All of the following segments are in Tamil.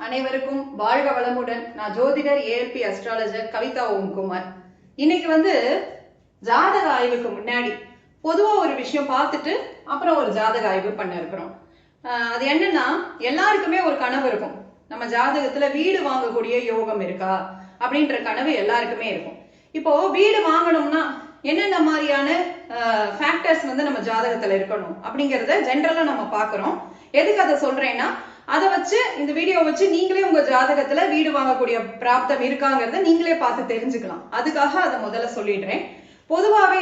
அனைவருக்கும் வாழ்க வளமுடன். நான் ஜோதிடர் ஏஎல்பி அஸ்ட்ராலஜர் கவிதா ஓம்குமார். இன்னைக்கு ஜாதக ஆய்வுக்கு முன்னாடி பொதுவா ஒரு விஷயம் பார்த்துட்டு அப்புறம் ஒரு ஜாதக ஆய்வு பண்ண இருக்கிறோம். அது என்னன்னா, எல்லாருக்குமே ஒரு கனவு இருக்கும். நம்ம ஜாதகத்துல வீடு வாங்கக்கூடிய யோகம் இருக்கா அப்படின்ற கனவு எல்லாருக்குமே இருக்கும். இப்போ வீடு வாங்கணும்னா என்னென்ன மாதிரியான ஃபேக்டர்ஸ் நம்ம ஜாதகத்துல இருக்கணும் அப்படிங்கறத ஜென்ரலா நம்ம பாக்குறோம். எதுக்கு அதை சொல்றேன்னா, அதை வச்சு இந்த வீடியோ வச்சு நீங்களே உங்க ஜாதகத்துல வீடு வாங்கக்கூடிய பிராப்தம் இருக்காங்கிறத நீங்களே பார்த்து தெரிஞ்சுக்கலாம். அதுக்காக அதை முதல்ல சொல்லிடுறேன். பொதுவாவே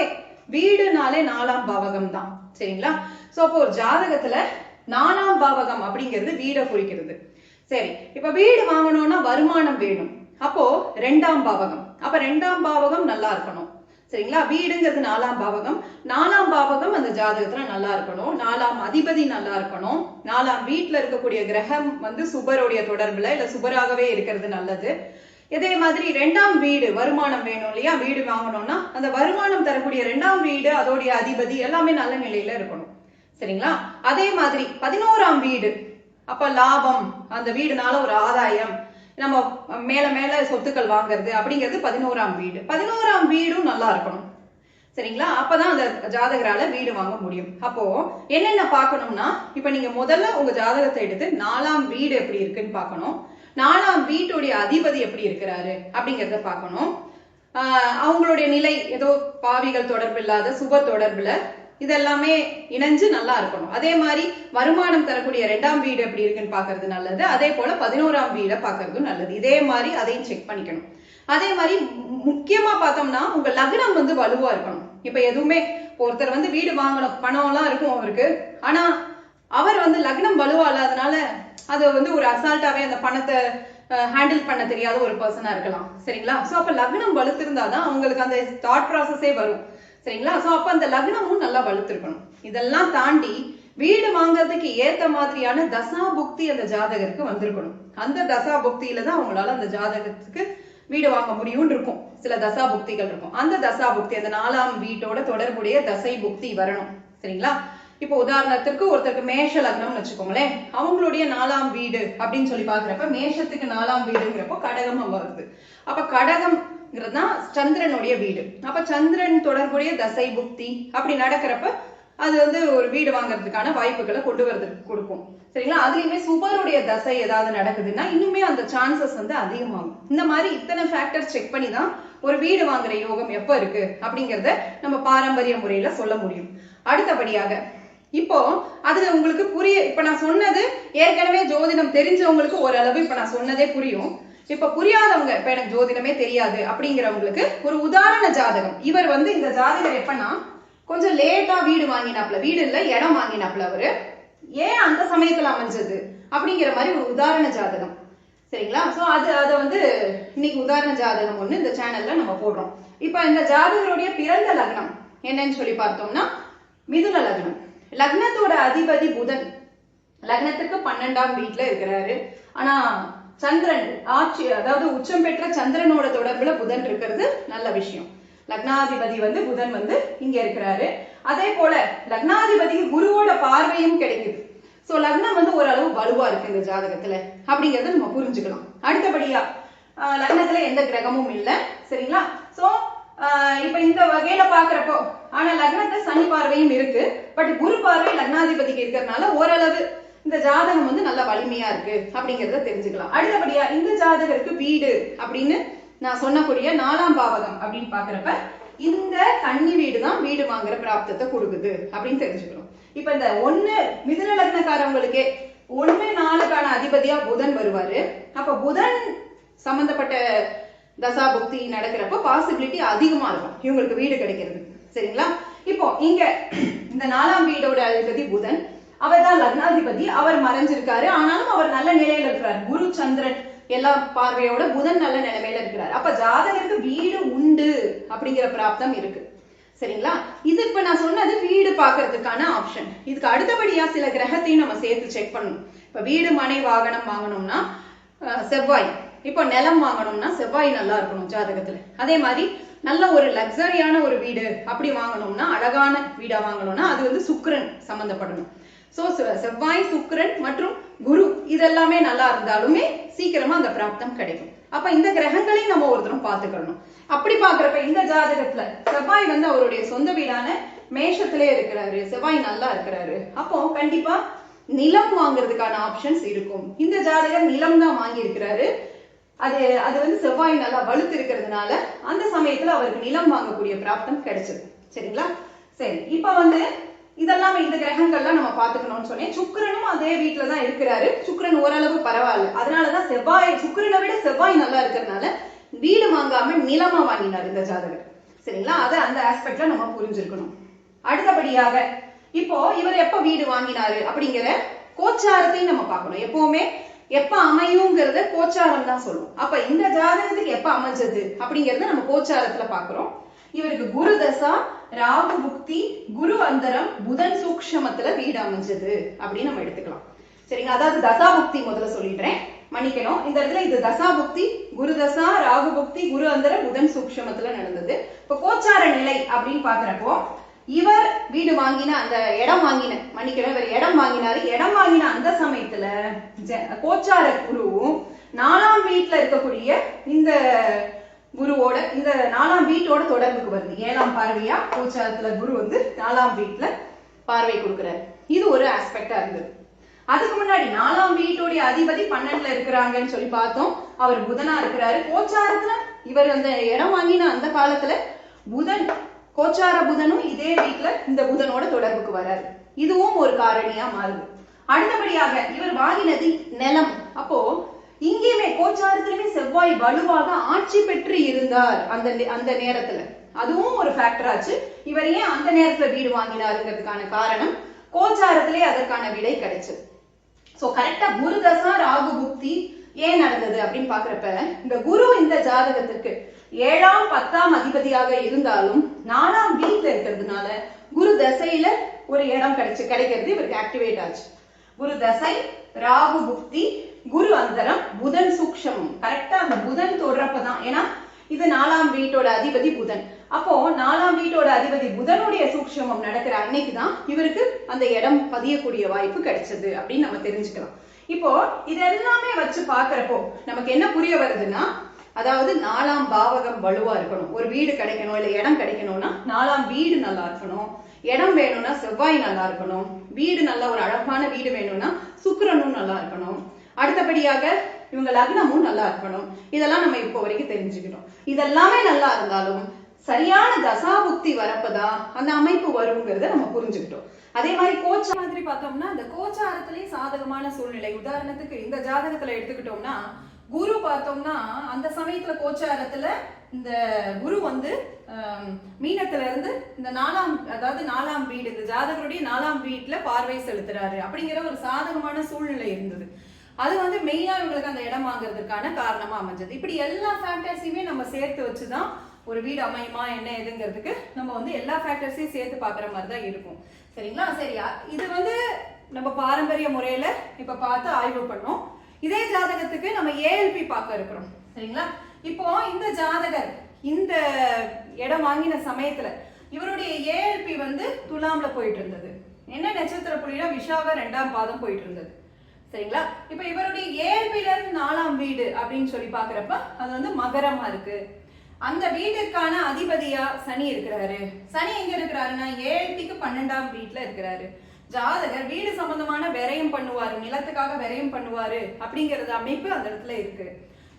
வீடுனாலே 4ஆம் பாவகம் தான், சரிங்களா? சோ அப்போ ஒரு ஜாதகத்துல 4ஆம் பாவகம் அப்படிங்கிறது வீடை குறிக்கிறது. சரி, இப்ப வீடு வாங்கணும்னா வருமானம் வேணும். அப்போ 2ஆம் பாவகம், அப்ப 2ஆம் பாவகம் நல்லா இருக்கணும், சரிங்களா? வீடுங்கிறது 4ஆம் பாவகம். 4ஆம் பாவகம் அந்த ஜாதகத்துல நல்லா இருக்கணும். 4ஆம் அதிபதி நல்லா இருக்கணும். 4ஆம் வீட்டுல இருக்கக்கூடிய கிரகம் சுபருடைய தொடர்புல இல்ல சுபராகவே இருக்கிறது நல்லது. இதே மாதிரி 2ஆம் வீடு வருமானம் வேணும் இல்லையா? வீடு வாங்கணும்னா அந்த வருமானம் தரக்கூடிய 2ஆம் வீடு அதோடைய அதிபதி எல்லாமே நல்ல நிலையில இருக்கணும், சரிங்களா? அதே மாதிரி 11ஆம் வீடு, அப்ப லாபம், அந்த வீடுனால ஒரு ஆதாயம், நம்ம மேல மேல சொத்துக்கள் வாங்குறது அப்படிங்கிறது 11ஆம் வீடு. 11ஆம் வீடும் நல்லா இருக்கணும், சரிங்களா? அப்பதான் அந்த ஜாதகரால வீடு வாங்க முடியும். அப்போ என்னென்ன பார்க்கணும்னா, இப்ப நீங்க முதல்ல உங்க ஜாதகத்தை எடுத்து 4ஆம் வீடு எப்படி இருக்குன்னு பார்க்கணும். 4ஆம் வீட்டுடைய அதிபதி எப்படி இருக்கிறாரு அப்படிங்கிறத பார்க்கணும். அவங்களுடைய நிலை ஏதோ பாவிகள் தொடர்பு இல்லாத சுப தொடர்புல இதெல்லாமே இணைஞ்சு நல்லா இருக்கணும். அதே மாதிரி வருமானம் தரக்கூடிய 2ஆம் வீடு எப்படி இருக்குன்னு பாக்குறது நல்லது. அதே போல 11ஆம் வீடை பாக்குறதும் நல்லது. இதே மாதிரி அதையும் செக் பண்ணிக்கணும். அதே மாதிரி முக்கியமா பார்த்தோம்னா உங்க லக்னம் வலுவா இருக்கணும். இப்ப எதுவுமே ஒருத்தர் வீடு வாங்கணும், பணம் எல்லாம் இருக்கும் அவருக்கு, ஆனா அவர் லக்னம் வலுவா இல்லாதனால அது ஒரு அசால்ட்டாவே அந்த பணத்தை ஹேண்டில் பண்ண தெரியாத ஒரு பர்சனா இருக்கலாம், சரிங்களா? சோ அப்ப லக்னம் வலுத்திருந்தாதான் அவங்களுக்கு அந்த தாட் ப்ராசஸே வரும், சரிங்களா? சோ அப்ப அந்த லக்னமும் நல்லா வலுத்திருக்கணும். இதெல்லாம் தாண்டி வீடு வாங்குறதுக்கு ஏத்த மாதிரியான தசா புக்தி அந்த ஜாதகருக்கு வந்திருக்கணும். அந்த தசா புக்தியில தான் அவங்களால அந்த ஜாதகத்துக்கு வீடு வாங்க முடியும்னு இருக்கும். சில தசா புக்திகள் இருக்கும். அந்த தசா புக்தி, அந்த 4ஆம் வீட்டோட தொடர்புடைய தசை புக்தி வரணும், சரிங்களா? இப்போ உதாரணத்திற்கு ஒருத்தருக்கு மேஷ லக்னம்னு வச்சுக்கோங்களேன். அவங்களுடைய 4ஆம் வீடு அப்படின்னு சொல்லி பாக்குறப்ப மேஷத்துக்கு 4ஆம் வீடுங்கிறப்போ கடகம் வருது. அப்ப கடகம் சந்திரனுடைய வீடு. அப்ப சந்திரன் தொடர்புடைய தசை புக்தி அப்படி நடக்கிறப்ப அது ஒரு வீடு வாங்குறதுக்கான வாய்ப்புகளை கொண்டு வரதுக்கு கொடுக்கும், சரிங்களா? அதுலயுமே சுபருடைய தசை ஏதாவது நடக்குதுன்னா இன்னுமே அந்த சான்சஸ் அதிகமாகும். இந்த மாதிரி இத்தனை ஃபேக்டர் செக் பண்ணி தான் ஒரு வீடு வாங்குற யோகம் எப்ப இருக்கு அப்படிங்கறத நம்ம பாரம்பரிய முறையில சொல்ல முடியும். அடுத்தபடியாக இப்போ அதுல உங்களுக்கு இப்ப நான் சொன்னது ஏற்கனவே ஜோதிடம் தெரிஞ்சவங்களுக்கு ஓரளவு இப்ப நான் சொன்னதே புரியும். இப்ப புரியாதவங்க, இப்ப எனக்கு ஜோதிடமே தெரியாது அப்படிங்கிறவங்களுக்கு ஒரு உதாரண ஜாதகம். இவர் இந்த ஜாதகர் எப்பன்னா கொஞ்சம் லேட்டா வீடு வாங்கினாப்ல, வீடு இல்ல இடம் வாங்கினாப்ல. அவரு ஏன் அந்த சமயத்துல அமைஞ்சது அப்படிங்கிற மாதிரி ஒரு உதாரண ஜாதகம், சரிங்களா? சோ அதை இன்னைக்கு உதாரண ஜாதகம் ஒண்ணு இந்த சேனல்ல நம்ம போடுறோம். இப்ப இந்த ஜாதகருடைய பிறந்த லக்னம் என்னன்னு சொல்லி பார்த்தோம்னா மிதுன லக்னம். லக்னத்தோட அதிபதி புதன், லக்னத்துக்கு 12ஆம் வீட்டுல இருக்கிறாரு. ஆனா சந்திரன் ஆட்சி, அதாவது உச்சம் பெற்ற சந்திரனோட தொடர்புல புதன் இருக்கிறது நல்ல விஷயம். லக்னாதிபதி புதன் இங்க இருக்கிறாரு. அதே போல லக்னாதிபதிக்கு குருவோட பார்வையும் கிடைக்குது. சோ லக்னம் ஓரளவு வலுவா இருக்கு இந்த ஜாதகத்துல அப்படிங்கறத நம்ம புரிஞ்சுக்கலாம். அடுத்தபடியா லக்னத்துல எந்த கிரகமும் இல்ல, சரிங்களா? சோ இப்ப இந்த வகையில பாக்குறப்போ, ஆனா லக்னத்தை சனி பார்வையும் இருக்கு, பட் குரு பார்வை லக்னாதிபதிக்கு இருக்கிறதுனால ஓரளவு இந்த ஜாதகம் நல்ல வலிமையா இருக்கு அப்படிங்கறத தெரிஞ்சுக்கலாம். அடுத்தபடியா இந்த ஜாதகருக்கு வீடு அப்படின்னு நான் சொன்னக்கூடிய 4ஆம் பாவகம் அப்படின்னு பாக்குறப்ப இந்த கன்னி வீடு தான் வீடு வாங்குற பிராப்தத்தை கொடுக்குது அப்படின்னு தெரிஞ்சுக்கணும். இப்ப இந்த 1 மிதுன லக்னக்காரவங்களுக்கே 1-4க்கான அதிபதியா புதன் வருவாரு. அப்ப புதன் சம்பந்தப்பட்ட தசா புக்தி நடக்கிறப்ப பாசிபிலிட்டி அதிகமா இருக்கும் இவங்களுக்கு வீடு கிடைக்கிறது, சரிங்களா? இப்போ இங்க இந்த 4ஆம் வீடோட அதிபதி புதன், அவர் தான் லக்னாதிபதி. அவர் மறைஞ்சிருக்காரு, ஆனாலும் அவர் நல்ல நிலையில இருக்கிறார். குரு சந்திரன் எல்லா பார்வையோட புதன் நல்ல நிலைமையில இருக்கிறார். அப்ப ஜாதகருக்கு வீடு உண்டு அப்படிங்கிற பிராப்தம் இருக்கு, சரிங்களா? இது இப்ப நான் சொன்னது வீடு பாக்குறதுக்கான ஆப்ஷன். இதுக்கு அடுத்தபடியா சில கிரகத்தையும் நம்ம சேர்த்து செக் பண்ணணும். இப்ப வீடு மனை வாகனம் வாங்கணும்னா செவ்வாய், இப்போ நிலம் வாங்கணும்னா செவ்வாய் நல்லா இருக்கணும் ஜாதகத்துல. அதே மாதிரி நல்ல ஒரு லக்ஸரியான ஒரு வீடு அப்படி வாங்கணும்னா, அழகான வீடா வாங்கணும்னா அது சுக்கிரன் சம்பந்தப்படணும். சோ செவ்வாய் சுக்கிரன் மற்றும் குரு இதெல்லாமே நல்லா இருந்தாலுமே சீக்கிரமா அந்த பிராப்தம் கிடைக்கும். அப்ப இந்த கிரகங்களையும் நம்ம ஒருத்தரும் பார்த்துக்கணும். அப்படி பாக்குறப்ப இந்த ஜாதகத்துல செவ்வாய் வந்து அவருடைய சொந்த வீடான மேஷத்திலே இருக்கிறாரு, செவ்வாய் நல்லா இருக்கிறாரு. அப்போ கண்டிப்பா நிலம் வாங்குறதுக்கான ஆப்ஷன்ஸ் இருக்கும். இந்த ஜாதகர் நிலம் தான் வாங்கி இருக்கிறாரு. அது வந்து செவ்வாய் நல்லா வலுத்து இருக்கிறதுனால அந்த சமயத்துல அவருக்கு நிலம் வாங்கக்கூடிய பிராப்தம் கிடைச்சது. சரிங்களா? சரி, இப்ப வந்து இதெல்லாம் இந்த கிரகங்கள்லாம் நம்ம பாத்துக்கணும்னு சொன்னேன். சுக்கிரனும் அதே வீட்டுலதான் இருக்கிறாரு. சுக்கிரன் ஓரளவு பரவாயில்ல. அதனாலதான் சுக்கிரனை விட செவ்வாய் நல்லா இருக்கிறதுனால வீடு வாங்காம நிலமா வாங்கினார் இந்த ஜாதகர். சரிங்களா? அதை அந்த ஆஸ்பெக்ட்ல நம்ம புரிஞ்சிருக்கணும். அடுத்தபடியாக இப்போ இவர் எப்ப வீடு வாங்கினாரு அப்படிங்கிற கோச்சாரத்தையும் நம்ம பார்க்கணும். எப்பவுமே எப்ப அமையுங்கிறத கோச்சாரம் தான் சொல்லும். அப்ப இந்த ஜாதகத்துக்கு எப்ப அமைஞ்சது அப்படிங்கறத நம்ம கோச்சாரத்துல பாக்குறோம். இவருக்கு குரு தசா, ராகு புக்தி, குரு அந்தரம், புதன் சூக்ஷமத்துல வீடு அமைஞ்சது அப்படின்னு நம்ம எடுத்துக்கலாம். சரிங்களா? அதாவது தசா புக்தி முதல்ல சொல்லிடுறேன், மன்னிக்கணும். இந்த இடத்துல இது தசா புக்தி, குரு தசா, ராகு புக்தி, குரு அந்தரம், புதன் சூக்ஷமத்துல நடந்தது. இப்ப கோச்சார நிலை அப்படின்னு பாக்குறப்போ இவர் வீடு வாங்கின அந்த இடம் வாங்கின மன்னிக்கணும் இவர் இடம் வாங்கினாரு. இடம் வாங்கின அந்த சமயத்துல கோச்சார குருவும் 4ஆம் வீட்டுல இருக்கக்கூடிய இந்த குருவோட இந்த 4ஆம் வீட்டோட தொடர்புக்கு வருது. 7ஆம் பார்வையா கோச்சாரத்துல குரு வந்து 4ஆம் வீட்டுல பார்வை கொடுக்கிறாரு. இது ஒரு ஆஸ்பெக்டா இருந்தது. அதுக்கு முன்னாடி 4ஆம் வீட்டோடைய அதிபதி 12ல இருக்கிறாங்கன்னு சொல்லி பார்த்தோம். அவர் புதனா இருக்கிறாரு. கோச்சாரத்துல இவர் அந்த இடம் வாங்கின அந்த காலத்துல புதன் கோச்சார புதனும் இதே வீட்டுல இந்த புதனோட தொடர்புக்கு வராரு. இதுவும் ஒரு காரணியா மாறுது. அடுத்தபடியாக இவர் வாங்கினது நிலம். அப்போ இங்கேயுமே கோச்சாரத்திலுமே செவ்வாய் வலுவாக ஆட்சி பெற்று இருந்தார் அந்த நேரத்துல. அதுவும் ஒரு ஃபேக்டர் ஆச்சு. இவர் ஏன் அந்த நேரத்துல வீடு வாங்கினாருங்கிறதுக்கான காரணம் கோச்சாரத்திலே அதற்கான விடை கிடைச்சது. சோ கரெக்டா குரு தசா ராகு புக்தி ஏன் நடந்தது அப்படின்னு பாக்குறப்ப இந்த குரு இந்த ஜாதகத்திற்கு 7ஆம் 10ஆம் அதிபதியாக இருந்தாலும் 4ஆம் வீட்டுல இருக்கிறதுனால குரு தசையில ஒரு இடம் கிடைக்கிறது இவருக்கு ஆக்டிவேட் ஆச்சு. குரு தசை, ராகு புக்தி, குரு அந்தரம், புதன் சூக்ஷமம். கரெக்டா அந்த புதன் தொடரப்பதான். ஏன்னா இது 4ஆம் வீட்டோட அதிபதி புதன். அப்போ 4ஆம் வீட்டோட அதிபதி புதனுடைய சூக்ஷமம் நடக்கிற அன்னைக்குதான் இவருக்கு அந்த இடம் பதியக்கூடிய வாய்ப்பு கிடைச்சது அப்படின்னு நம்ம தெரிஞ்சுக்கலாம். இப்போ இதெல்லாமே வச்சு பாக்குறப்போ நமக்கு என்ன புரிய வருதுன்னா, அதாவது 4ஆம் பாவகம் வலுவா இருக்கணும். ஒரு வீடு கிடைக்கணும் இல்ல இடம் கிடைக்கணும்னா 4ஆம் வீடு நல்லா இருக்கணும். இடம் வேணும்னா செவ்வாய் நல்லா இருக்கணும். வீடு நல்ல ஒரு அழகான வீடு வேணும்னா சுக்கிரனும் நல்லா இருக்கணும். அடுத்தபடியாக இவங்க லக்னமும் நல்லா இருக்கணும். இதெல்லாம் நம்ம இப்போ வரைக்கும் தெரிஞ்சுக்கிட்டோம். இதெல்லாமே நல்லா இருந்தாலும் சரியான தசாபுக்தி வரப்பதான் அந்த அமைப்பு வருங்கிறத நம்ம புரிஞ்சுக்கிட்டோம். அதே மாதிரி கோச்ச மாதிரி பார்த்தோம்னா இந்த கோச்சாரத்திலேயே சாதகமான சூழ்நிலை. உதாரணத்துக்கு இந்த ஜாதகத்துல எடுத்துக்கிட்டோம்னா குரு பார்த்தோம்னா அந்த சமயத்துல கோச்சாரத்துல இந்த குரு வந்து மீனத்துல இருந்து இந்த 4ஆம் வீடு இந்த ஜாதகருடைய 4ஆம் வீட்டுல பார்வை செலுத்துறாரு அப்படிங்கிற ஒரு சாதகமான சூழ்நிலை இருந்தது. அது வந்து மெயினா இவங்களுக்கு அந்த இடம் வாங்குறதுக்கான காரணமா அமைஞ்சது. இப்படி எல்லா ஃபேக்டர்ஸையுமே நம்ம சேர்த்து வச்சுதான் ஒரு வீடு அமையுமா என்ன எதுங்கிறதுக்கு நம்ம வந்து எல்லா ஃபேக்டர்ஸையும் சேர்த்து பாக்குற மாதிரி தான் இருக்கும். சரிங்களா? சரியா, இது வந்து நம்ம பாரம்பரிய முறையில இப்ப பார்த்து ஆய்வு பண்ணோம். இதே ஜாதகத்துக்கு நம்ம ஏஎல்பி பார்க்க இருக்கிறோம். சரிங்களா? இப்போ இந்த ஜாதகர் இந்த இடம் வாங்கின சமயத்துல இவருடைய ஏஎல்பி வந்து துலாம்ல போயிட்டு இருந்தது. என்ன நட்சத்திர புள்ளினா விஷாக 2ஆம் பாதம் போயிட்டு இருந்தது. சரிங்களா? இப்ப இவருடைய ஏஎல்பில இருந்து 4ஆம் வீடு அப்படின்னு சொல்லி பாக்குறப்ப அது வந்து மகரமா இருக்கு. அந்த வீட்டிற்கான அதிபதியா சனி இருக்கிறாரு. சனி எங்க இருக்கிறாருன்னா ஏஎல்பிக்கு 12ஆம் வீட்டுல இருக்கிறாரு. ஜாதகர் வீடு சம்பந்தமான விரயம் பண்ணுவாரு, நிலத்துக்காக விரயம் பண்ணுவாரு அப்படிங்கறது அமைப்பு அந்த இடத்துல இருக்கு.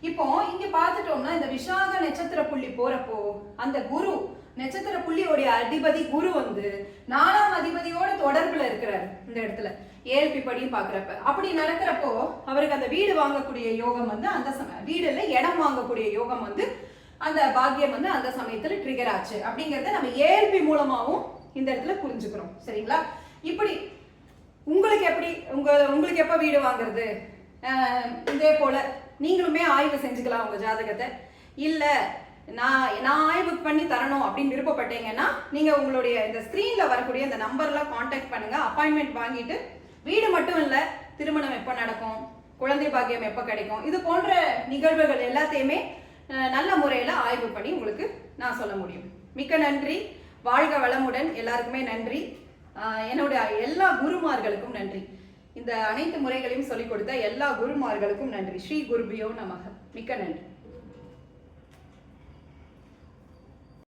இப்போ இங்க பாத்துட்டோம்னா இந்த விஷாக நட்சத்திர புள்ளி போறப்போ அந்த குரு நட்சத்திர புள்ளியோடைய அதிபதி குரு வந்து 4ஆம் அதிபதியோட தொடர்புல இருக்கிறாரு. இந்த இடத்துல ஏஎல்பி படியும் பாக்குறப்ப அப்படி நடக்கிறப்போ அவருக்கு அந்த வீடு வாங்கக்கூடிய யோகம் வந்து அந்த வீடுல இடம் வாங்கக்கூடிய யோகம் வந்து அந்த பாக்கியம் வந்து அந்த சமயத்துல ட்ரிகர் ஆச்சு அப்படிங்கறத நம்ம ஏஎல்பி மூலமாவும் இந்த இடத்துல புரிஞ்சுக்கிறோம். சரிங்களா? இப்படி உங்களுக்கு எப்ப வீடு வாங்குறது இதே போல நீங்களுமே ஆய்வு செஞ்சுக்கலாம் உங்க ஜாதகத்தை. இல்ல நான் ஆய்வு பண்ணி தரணும் அப்படின்னு விருப்பப்பட்டீங்கன்னா நீங்க உங்களுடைய இந்த ஸ்கிரீன்ல வரக்கூடிய இந்த நம்பர்ல கான்டாக்ட் பண்ணுங்க. அப்பாயின்மெண்ட் வாங்கிட்டு வீடு மட்டும் இல்ல திருமணம் எப்ப நடக்கும், குழந்தை பாக்கியம் எப்ப கிடைக்கும், இது போன்ற நிகழ்வுகள் எல்லாத்தையுமே நல்ல முறையில ஆய்வு பண்ணி உங்களுக்கு நான் சொல்ல முடியும். மிக்க நன்றி. வாழ்க வளமுடன். எல்லாருக்குமே நன்றி. என்னோட எல்லா குருமார்களுக்கும் நன்றி. இந்த அனைத்து முறைகளையும் சொல்லிக் கொடுத்த எல்லா குருமார்களுக்கும் நன்றி. ஸ்ரீ குருபியோ நமக. மிக்க நன்றி.